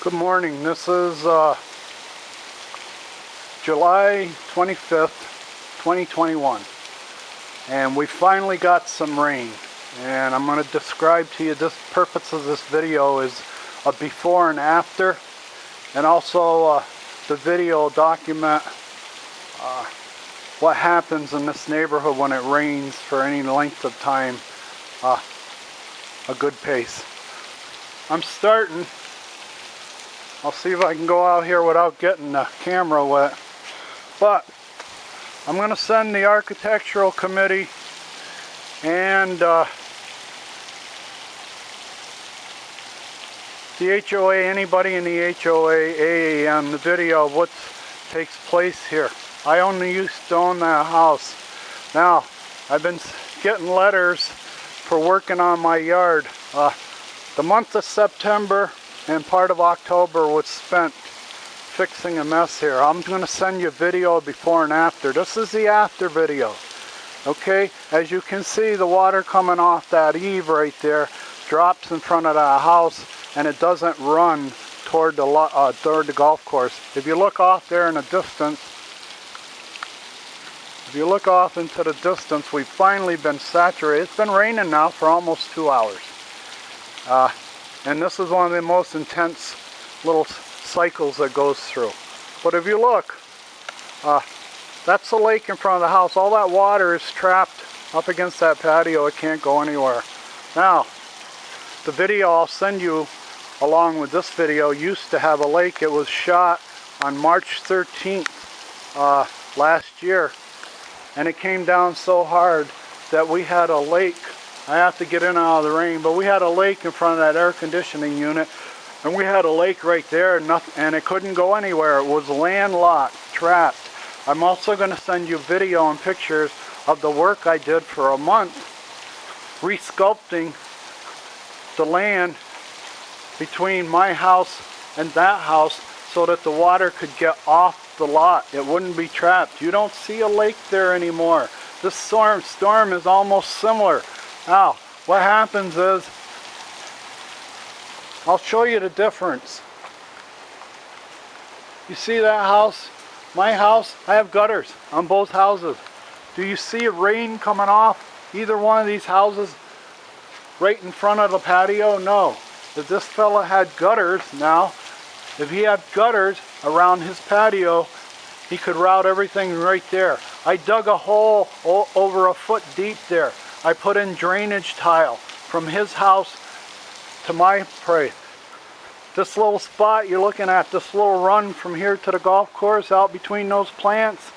Good morning. This is July 25th, 2021, and we finally got some rain. And I'm going to describe to you this purpose of this video is a before and after, and also the video will document what happens in this neighborhood when it rains for any length of time, a good pace. I'm starting. I'll see if I can go out here without getting the camera wet. But I'm going to send the architectural committee and the HOA, anybody in the HOA, AAM, the video of what takes place here. I only used to own that house. Now, I've been getting letters for working on my yard. The month of September and part of October was spent fixing a mess here. I'm going to send you a video before and after. This is the after video. Okay, as you can see, the water coming off that eave right there drops in front of the house, and it doesn't run toward the golf course. If you look off there in the distance, into the distance, we've finally been saturated. It's been raining now for almost 2 hours. And this is one of the most intense little cycles that goes through. But if you look, that's the lake in front of the house. All that water is trapped up against that patio. It can't go anywhere. Now, the video I'll send you along with this video used to have a lake. It was shot on March 13th last year. And it came down so hard that we had a lake. I have to get in and out of the rain, but we had a lake in front of that air conditioning unit, and we had a lake right there, and it couldn't go anywhere. It was landlocked, trapped. I'm also going to send you video and pictures of the work I did for a month, resculpting the land between my house and that house so that the water could get off the lot. It wouldn't be trapped. You don't see a lake there anymore. This storm is almost similar. Now, what happens is, I'll show you the difference. You see that house? My house, I have gutters on both houses. Do you see rain coming off either one of these houses right in front of the patio? No. If this fella had gutters now, if he had gutters around his patio, he could route everything right there. I dug a hole over a foot deep there. I put in drainage tile from his house to my place. This little spot you're looking at, this little run from here to the golf course out between those plants,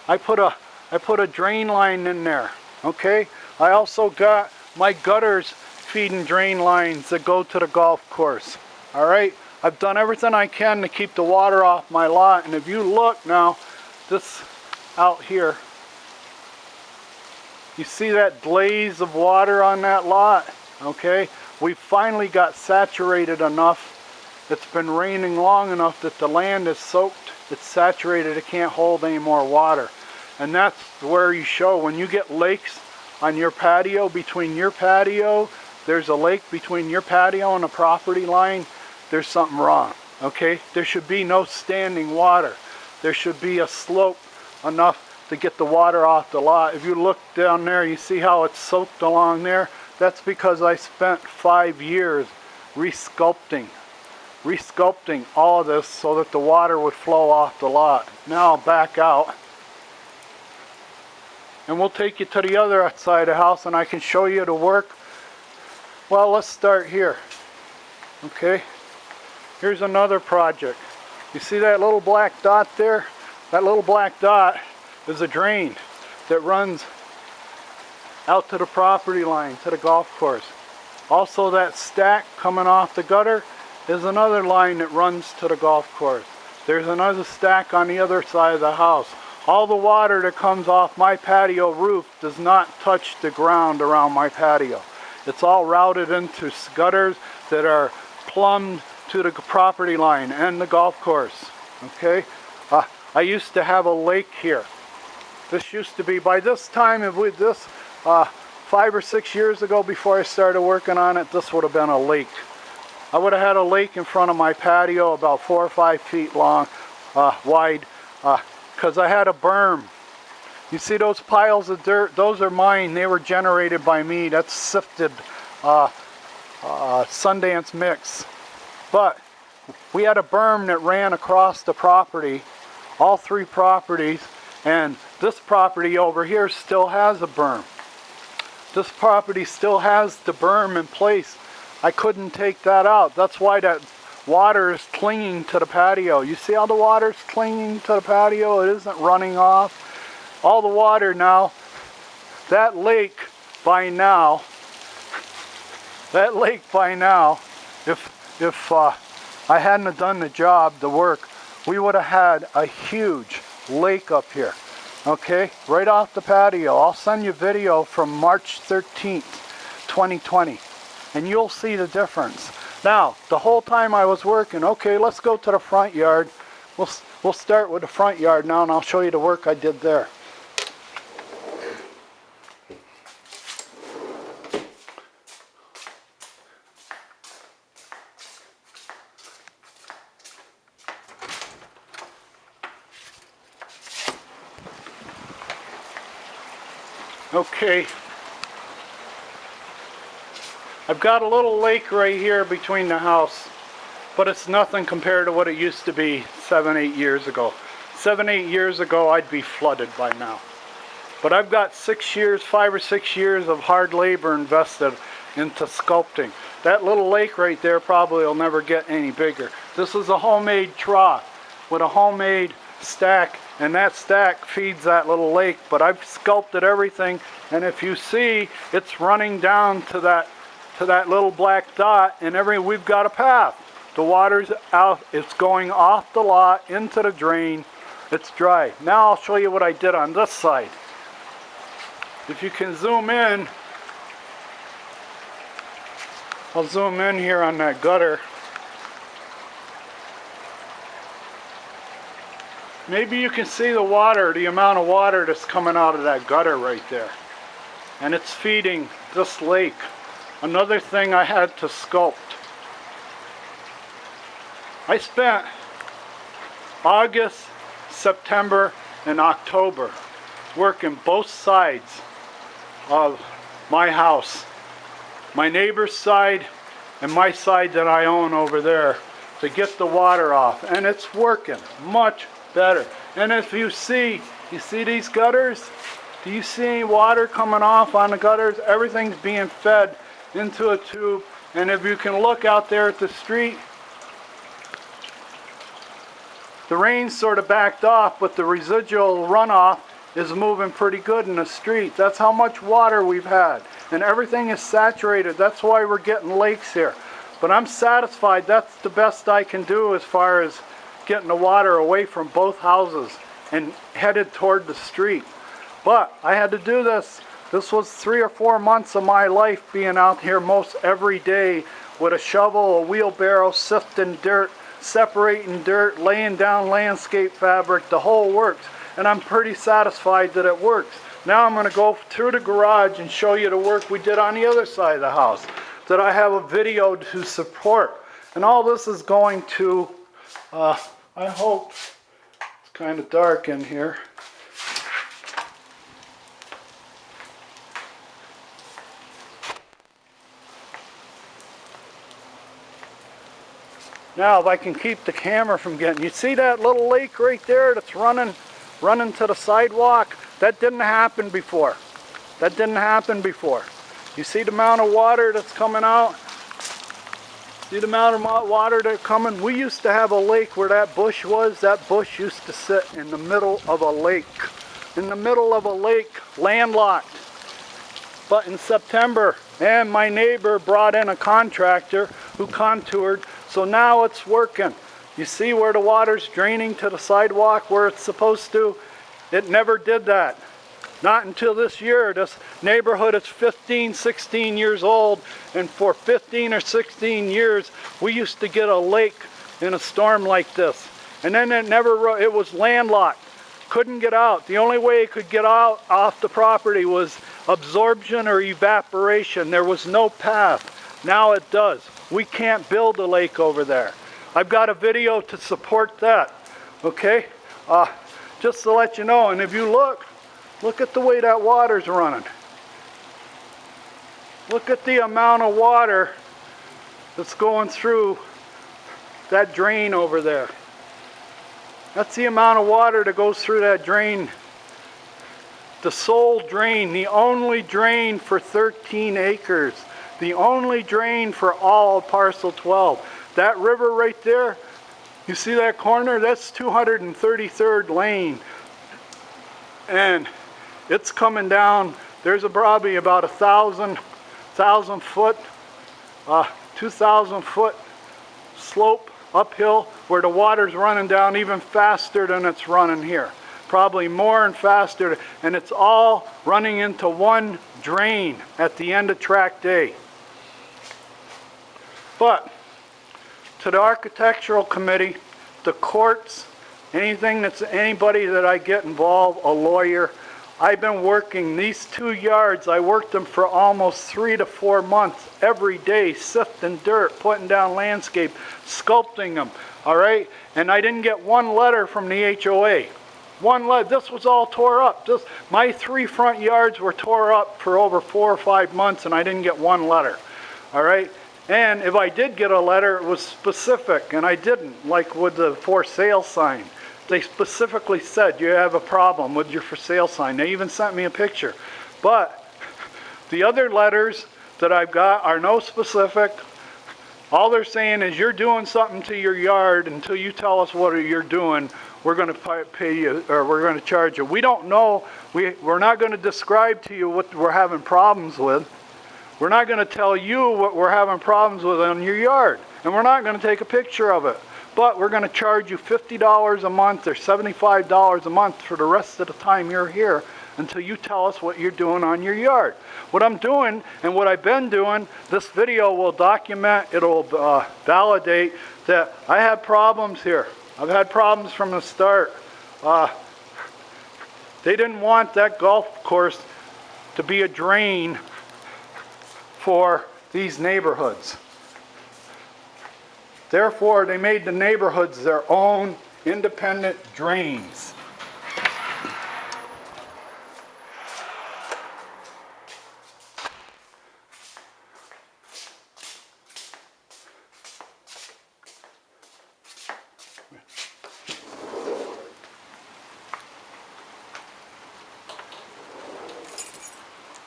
I put a drain line in there. Okay? I also got my gutters feeding drain lines that go to the golf course. Alright? I've done everything I can to keep the water off my lot, and if you look now, this out here, you see that glaze of water on that lot? Okay? We finally got saturated enough. It's been raining long enough that the land is soaked. It's saturated. It can't hold any more water. And that's where you show when you get lakes on your patio, between your patio, there's a lake between your patio and the property line, there's something wrong. Okay? There should be no standing water. There should be a slope enough to get the water off the lot. If you look down there, you see how it's soaked along there? That's because I spent 5 years resculpting all of this so that the water would flow off the lot. Now I'll back out, and we'll take you to the other side of the house and I can show you the work. Well, let's start here. Okay? Here's another project. You see that little black dot there? That little black dot is a drain that runs out to the property line, to the golf course. Also, that stack coming off the gutter is another line that runs to the golf course. There's another stack on the other side of the house. All the water that comes off my patio roof does not touch the ground around my patio. It's all routed into gutters that are plumbed to the property line and the golf course. Okay? I used to have a lake here. This used to be, by this time, with this 5 or 6 years ago before I started working on it, this would have been a lake. I would have had a lake in front of my patio about 4 or 5 feet long, wide, because I had a berm. You see those piles of dirt? Those are mine. They were generated by me. That's sifted Sundance mix. But we had a berm that ran across the property, all 3 properties, and this property over here still has a berm. This property still has the berm in place. I couldn't take that out. That's why that water is clinging to the patio. You see how the water's clinging to the patio? It isn't running off. All the water now, that lake by now, if I hadn't have done the job, the work, we would have had a huge lake up here. Okay, right off the patio. I'll send you video from March 13th, 2020, and you'll see the difference. Now, the whole time I was working, okay, let's go to the front yard. We'll start with the front yard now, and I'll show you the work I did there. Okay, I've got a little lake right here between the house, but it's nothing compared to what it used to be 7-8 years ago. 7-8 years ago, I'd be flooded by now. But I've got 5 or 6 years of hard labor invested into sculpting. That little lake right there probably will never get any bigger. This is a homemade trough with a homemade stack, and that stack feeds that little lake, but I've sculpted everything, and if you see, it's running down to that little black dot, and we've got a path. The water's out, it's going off the lot into the drain. It's dry. Now I'll show you what I did on this side. If you can zoom in, I'll zoom in here on that gutter. Maybe you can see the water, the amount of water that's coming out of that gutter right there. And it's feeding this lake. Another thing I had to sculpt. I spent August, September, and October working both sides of my house. My neighbor's side and my side that I own over there to get the water off. And it's working much better. And if you see these gutters? Do you see any water coming off on the gutters? Everything's being fed into a tube. And if you can look out there at the street, the rain sort of backed off, but the residual runoff is moving pretty good in the street. That's how much water we've had. And everything is saturated. That's why we're getting lakes here. But I'm satisfied. That's the best I can do as far as getting the water away from both houses and headed toward the street. But I had to do this. This was 3 or 4 months of my life being out here most every day with a shovel, a wheelbarrow, sifting dirt, separating dirt, laying down landscape fabric, the whole works. And I'm pretty satisfied that it works. Now I'm going to go through the garage and show you the work we did on the other side of the house that I have a video to support. And all this is going to, I hope, it's kind of dark in here. Now if I can keep the camera from getting, you see that little lake right there that's running to the sidewalk? That didn't happen before. That didn't happen before. You see the amount of water that's coming out? See the amount of water that's coming? We used to have a lake where that bush was. That bush used to sit in the middle of a lake. In the middle of a lake, landlocked. But in September, and my neighbor brought in a contractor who contoured, so now it's working. You see where the water's draining to the sidewalk where it's supposed to? It never did that. Not until this year. This neighborhood is 15, 16 years old, and for 15 or 16 years, we used to get a lake in a storm like this. And then it was landlocked. Couldn't get out. The only way it could get out off the property was absorption or evaporation. There was no path. Now it does. we can't build a lake over there. I've got a video to support that, okay? Just to let you know, and if you look at the way that water's running. Look at the amount of water that's going through that drain over there. That's the amount of water that goes through that drain. The sole drain, the only drain for 13 acres. The only drain for all of parcel 12. That river right there, you see that corner? That's 233rd lane. And it's coming down. There's probably about 2,000 foot slope uphill where the water's running down even faster than it's running here. Probably more and faster, and it's all running into one drain at the end of tract A. But to the architectural committee, the courts, anybody that I get involved, a lawyer, I've been working these 2 yards. I worked them for almost 3 to 4 months every day, sifting dirt, putting down landscape, sculpting them, all right? And I didn't get one letter from the HOA. One letter. This was all tore up. My 3 front yards were tore up for over 4 or 5 months, and I didn't get one letter, all right? And if I did get a letter, it was specific, and I didn't, like with the for sale sign. They specifically said, you have a problem with your for sale sign. They even sent me a picture. But the other letters that I've got are no specific. All they're saying is you're doing something to your yard. Until you tell us what you're doing, we're going to pay you, or we're going to charge you. We don't know. We're not going to describe to you what we're having problems with. We're not going to tell you what we're having problems with on your yard. And we're not going to take a picture of it. But we're going to charge you $50 a month or $75 a month for the rest of the time you're here until you tell us what you're doing on your yard. What I'm doing and what I've been doing, this video will document, it'll validate that I have problems here. I've had problems from the start. They didn't want that golf course to be a drain for these neighborhoods. Therefore, they made the neighborhoods their own independent drains.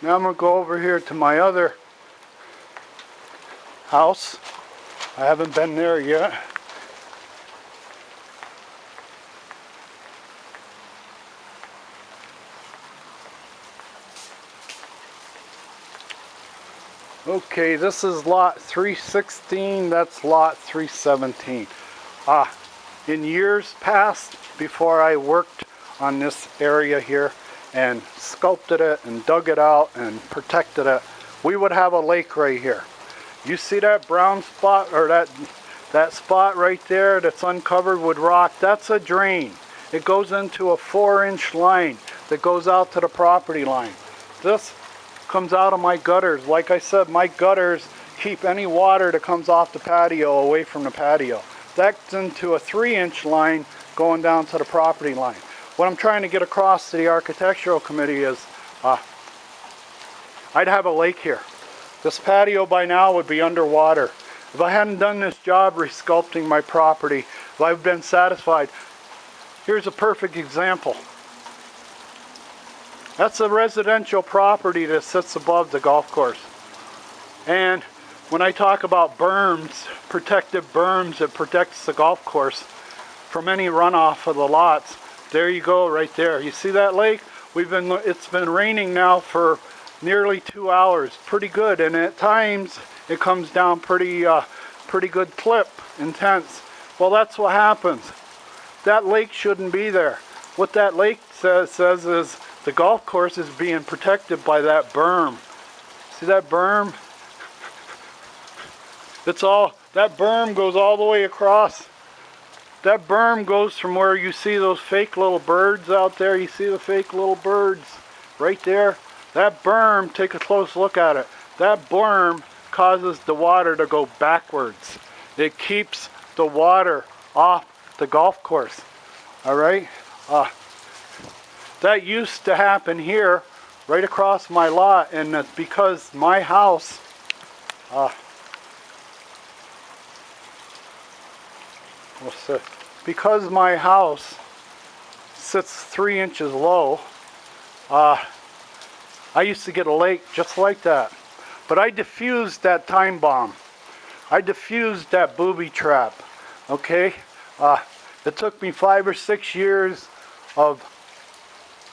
Now I'm going to go over here to my other house. I haven't been there yet. Okay, this is lot 316, that's lot 317. In years past, before I worked on this area here and sculpted it and dug it out and protected it, we would have a lake right here. You see that brown spot, or that spot right there that's uncovered with rock? That's a drain. It goes into a 4-inch line that goes out to the property line. This comes out of my gutters. Like I said, my gutters keep any water that comes off the patio away from the patio. That's into a 3-inch line going down to the property line. What I'm trying to get across to the architectural committee is I'd have a lake here. This patio by now would be underwater. If I hadn't done this job resculpting my property, if I've been satisfied, here's a perfect example. That's a residential property that sits above the golf course. And when I talk about berms, protective berms that protects the golf course from any runoff of the lots, there you go right there. You see that lake? It's been raining now for nearly 2 hours, pretty good, and at times it comes down pretty good clip, intense. Well, that's what happens. That lake shouldn't be there. What that lake says is the golf course is being protected by that berm. See that berm? That berm goes all the way across. That berm goes from where you see those fake little birds out there. You see the fake little birds right there? That berm, take a close look at it. That berm causes the water to go backwards. It keeps the water off the golf course. All right? That used to happen here, right across my lot, and that's because my house, because my house sits 3 inches low, I used to get a lake just like that. But I diffused that time bomb. I diffused that booby trap. Okay? It took me 5 or 6 years of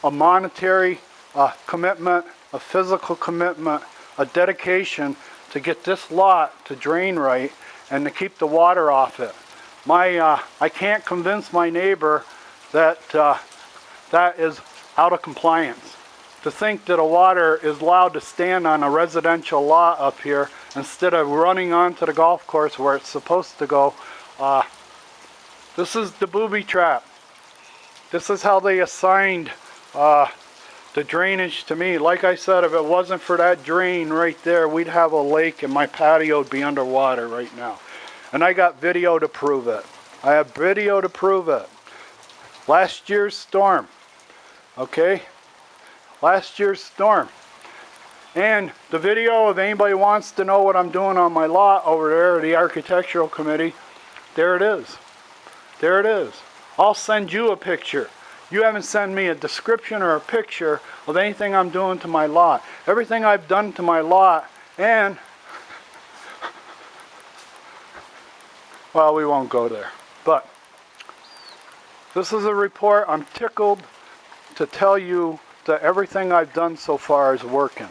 a monetary commitment, a physical commitment, a dedication to get this lot to drain right and to keep the water off it. I can't convince my neighbor that that is out of compliance. To think that a water is allowed to stand on a residential lot up here instead of running onto the golf course where it's supposed to go, this is the booby trap. This is how they assigned the drainage to me. Like I said, if it wasn't for that drain right there, we'd have a lake and my patio would be underwater right now. And I got video to prove it. I have video to prove it. Last year's storm, okay? Last year's storm. And the video, if anybody wants to know what I'm doing on my lot over there, the architectural committee, there it is. There it is. I'll send you a picture. You haven't sent me a description or a picture of anything I'm doing to my lot. Everything I've done to my lot, and, well, we won't go there. But this is a report. I'm tickled to tell you that everything I've done so far is working.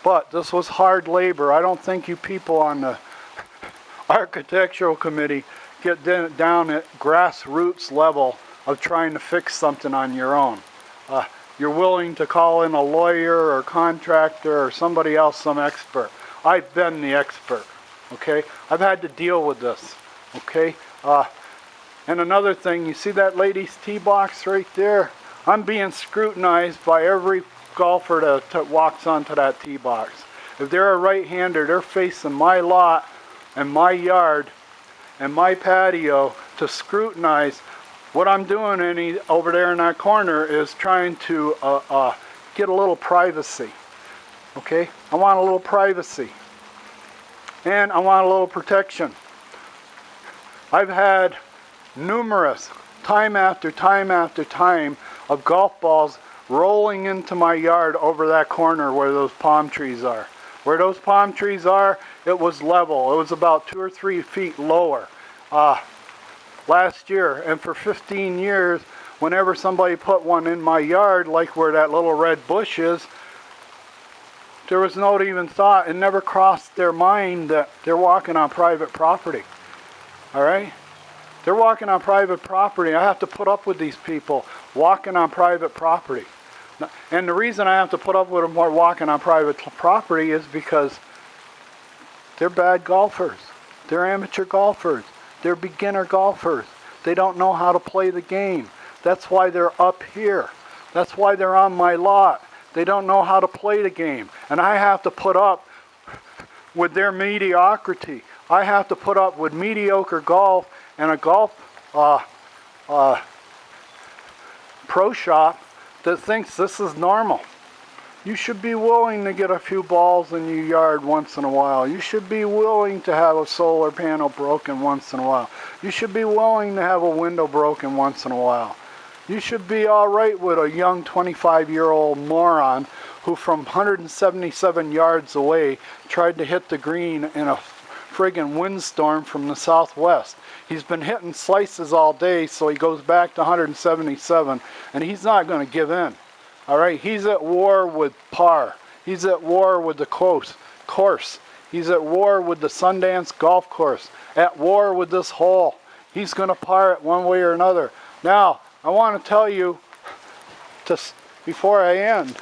But this was hard labor. I don't think you people on the architectural committee get down at grassroots level of trying to fix something on your own. You're willing to call in a lawyer or contractor or somebody else, some expert. I've been the expert, okay? I've had to deal with this, okay? And another thing, you see that lady's tee box right there? I'm being scrutinized by every golfer that walks onto that tee box. If they're a right-hander, they're facing my lot and my yard and my patio to scrutinize. What I'm doing over there in that corner is trying to get a little privacy. Okay? I want a little privacy. And I want a little protection. I've had numerous, time after time after time, of golf balls rolling into my yard over that corner where those palm trees are. Where those palm trees are, it was level. It was about 2 or 3 feet lower last year. And for 15 years, whenever somebody put one in my yard, like where that little red bush is, there was no even thought. It never crossed their mind that they're walking on private property. All right? They're walking on private property. I have to put up with these people walking on private property. And the reason I have to put up with them walking on private property is because they're bad golfers. They're amateur golfers. They're beginner golfers. They don't know how to play the game. That's why they're up here. That's why they're on my lot. They don't know how to play the game. And I have to put up with their mediocrity. I have to put up with mediocre golf and a golf pro shop that thinks this is normal. You should be willing to get a few balls in your yard once in a while. You should be willing to have a solar panel broken once in a while. You should be willing to have a window broken once in a while. You should be all right with a young 25-year-old moron who from 177 yards away tried to hit the green in a friggin' windstorm from the southwest. He's been hitting slices all day, so he goes back to 177, and he's not going to give in. All right, he's at war with par. He's at war with the course. He's at war with the Sundance golf course. At war with this hole. He's going to par it one way or another. Now, I want to tell you, before I end,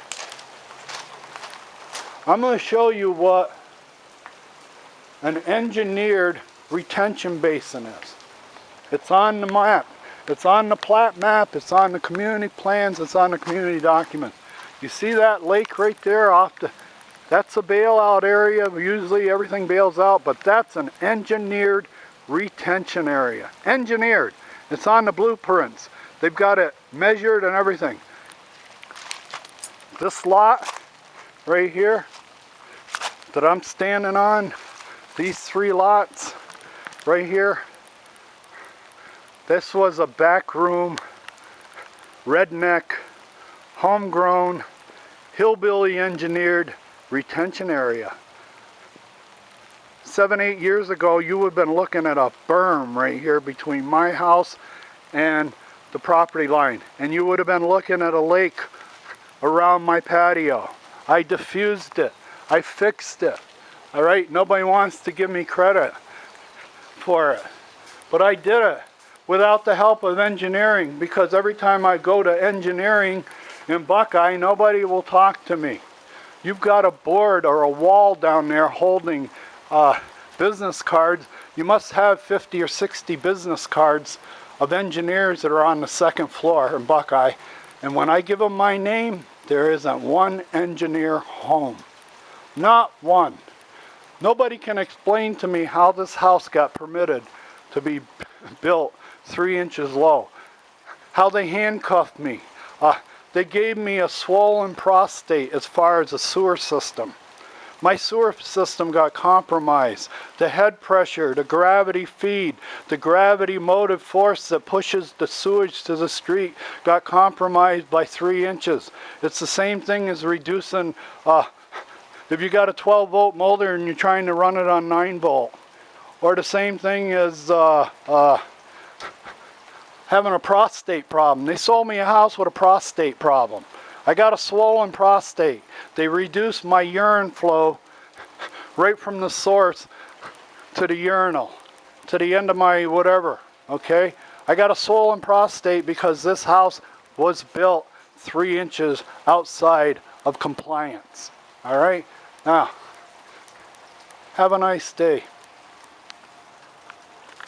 I'm going to show you what an engineered retention basin is. It's on the map. It's on the plat map. It's on the community plans. It's on the community documents. You see that lake right there off That's a bailout area. Usually everything bails out, but that's an engineered retention area. Engineered. It's on the blueprints. They've got it measured and everything. This lot right here that I'm standing on, these 3 lots right here, this was a backroom, redneck, homegrown, hillbilly engineered retention area. 7-8 years ago, you would have been looking at a berm right here between my house and the property line, and you would have been looking at a lake around my patio. I diffused it. I fixed it. All right, nobody wants to give me credit for it, but I did it without the help of engineering, because every time I go to engineering in Buckeye, nobody will talk to me. You've got a board or a wall down there holding business cards. You must have 50 or 60 business cards of engineers that are on the 2nd floor in Buckeye. And when I give them my name, there isn't one engineer home. Not one. Nobody can explain to me how this house got permitted to be built 3 inches low. How they handcuffed me. They gave me a swollen prostate as far as the sewer system. My sewer system got compromised. The head pressure, the gravity feed, the gravity motive force that pushes the sewage to the street got compromised by 3 inches. It's the same thing as reducing, if you got a 12-volt motor and you're trying to run it on 9-volt. Or the same thing as having a prostate problem. They sold me a house with a prostate problem. I got a swollen prostate. They reduced my urine flow right from the source to the urinal, to the end of my whatever, okay? I got a swollen prostate because this house was built 3 inches outside of compliance, all right? Now, have a nice day.